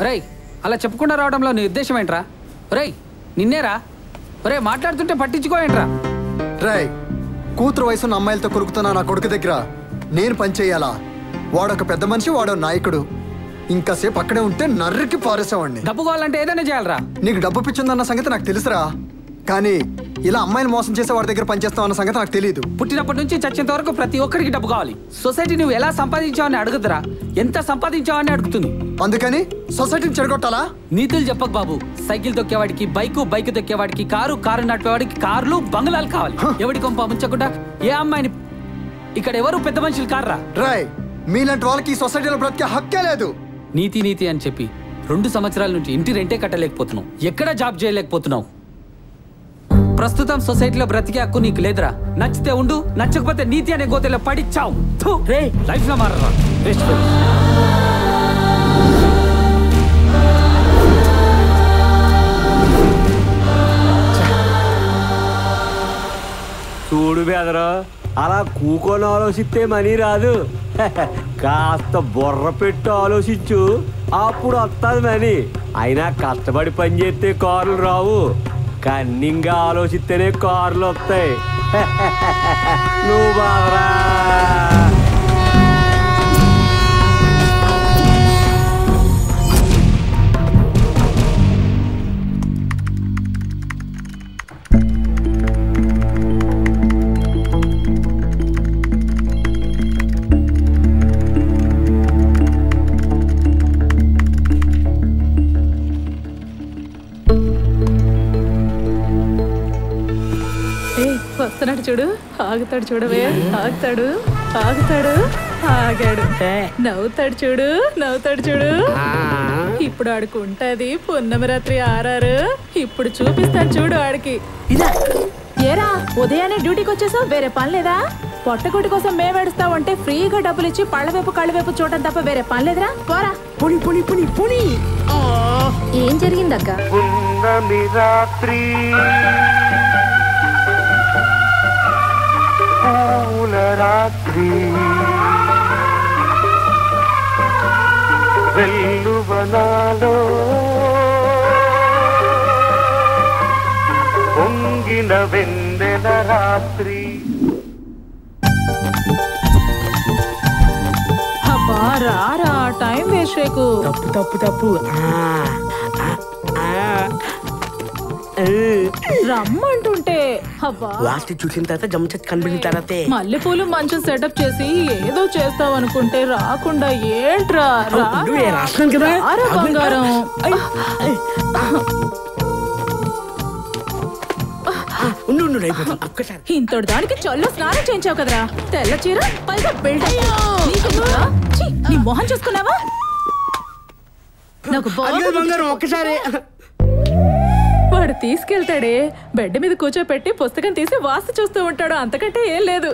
రేయ్, అలా చెప్పకుండా రావడంలో నీ ఉద్దేశం ఏంట్రా? రేయ్, నిన్నేరా? రే, మాట్లాడుతుంటే పట్టించుకోవేంట్రా? రేయ్, కూతురు వయసున్న అమ్మాయిలతో కొరుకుతున్నా నా కొడుకు దగ్గర నేను పని చేయాలా? వాడొక పెద్ద మనిషి, వాడో నాయకుడు. ఇంకాసేపు అక్కడే ఉంటే నర్రికి పారేసేవాడిని. డబ్బు కావాలంటే ఏదైనా చేయాలరా. నీకు డబ్బు పిచ్చిందన్న సంగతి నాకు తెలుసురా, కానీ ఇలా అమ్మాయిని మోసం చేసే వాడి దగ్గర పనిచేస్తావు అన్న సంగతి నాకు తెలియదు. పుట్టినప్పటి నుంచి చచ్చేంత వరకు ప్రతి ఒక్కరికి డబ్బు కావాలి. సొసైటీ నువ్వు ఎలా సంపాదించావని అడుగుతురా, ఎంత సంపాదించావని అడుగుతుంది. అందుకని సొసైటీని చెడగొట్టాలా? నీతులు చెప్పకు బాబు. సైకిల్ తొక్కేవాడికి బైకు, బైక్ తొక్కేవాడికి కారు, కారు నడిపేవాడికి కార్లు, బంగ్లాలు కావాలి. ఎవడి కొంప ముంచకుండా ఏ అమ్మాయిని ఇక్కడ ఎవరు పెద్ద మనుషులు కార్రా. రాయ్, మీలాంటి వాళ్ళకి ఈ సొసైటీలో బ్రతికే హక్కే లేదు. నీతి నీతి అని చెప్పి 2 సంవత్సరాల నుంచి ఇంటి రెంటే కట్టలేకపోతున్నావు, ఎక్కడ జాబ్ చేయలేకపోతున్నావు. ప్రస్తుతం సొసైటీలో బ్రతికే హక్కు నీకు లేదురా. నచ్చితే ఉండు, నచ్చకపోతే నీతి అనే గోతలో పడిచ్చావు. లైఫ్ లో మారరా. చూడు బెదరా, అలా కూకొని ఆలోచిస్తే మనీ రాదు. కాస్త బుర్ర పెట్టి ఆలోచించు, అప్పుడు వస్తుంది మనీ. అయినా కష్టపడి పని చేస్తే కార్లు రావు, కన్నింగా ఆలోచిస్తేనే కార్లు వస్తాయి. నువ్వు బాదరా. వస్తున్నాడు చూడు, ఆగుతాడు చూడవే, ఆగుతాడు, ఆగుతాడు, ఆగాడు, నవ్వుతాడు చూడు, నవ్వుతాడు చూడు. ఇప్పుడు ఆడుకుంటది పున్నమి రాత్రి ఆరారు. ఇప్పుడు చూపిస్తాను చూడు ఆడికి. ఏరా, ఉదయాన్నే డ్యూటీకి వచ్చేసావు, వేరే పని లేదా? పొట్టకొట్టి కోసం మేము ఏడుస్తావంటే ఫ్రీగా డబ్బులు ఇచ్చి పళ్ళవైపు కళ్ళవైపు చూడటం తప్ప వేరే పని లేదురా. పోరా. పుని పుని పుని పుని. ఏం జరిగిందక్క? పున్నమి రాత్రి పూల రాత్రి వెల్లువనాలో పొంగిన వెన్నెల రాత్రి. అబ్బా రారా, టైం వేస్ట్ చేయకు. తప్పు తప్పు తప్పు. రమ్మంటుంటే లాస్ట్ చూసిన తర్వాత జమ్మ కనిపించిన తర్వాత మల్లెపూలు మంచం సెటప్ చేసి ఏదో చేస్తావు అనుకుంటే రాకుండా ఏంట్రా? బంగారం ఇంతటి దానికి చొల్లో స్నానం చేయించావు కదరా. తెల్ల చీర, పైగా బిల్డ్. నీ మొహం చూసుకున్నావా? నాకు ఒక్కసారి వాడు తీసుకెళ్తాడే, బెడ్ మీద కూర్చోపెట్టి పుస్తకం తీసి వాస్తు చూస్తూ ఉంటాడు, అంతకంటే ఏం లేదు.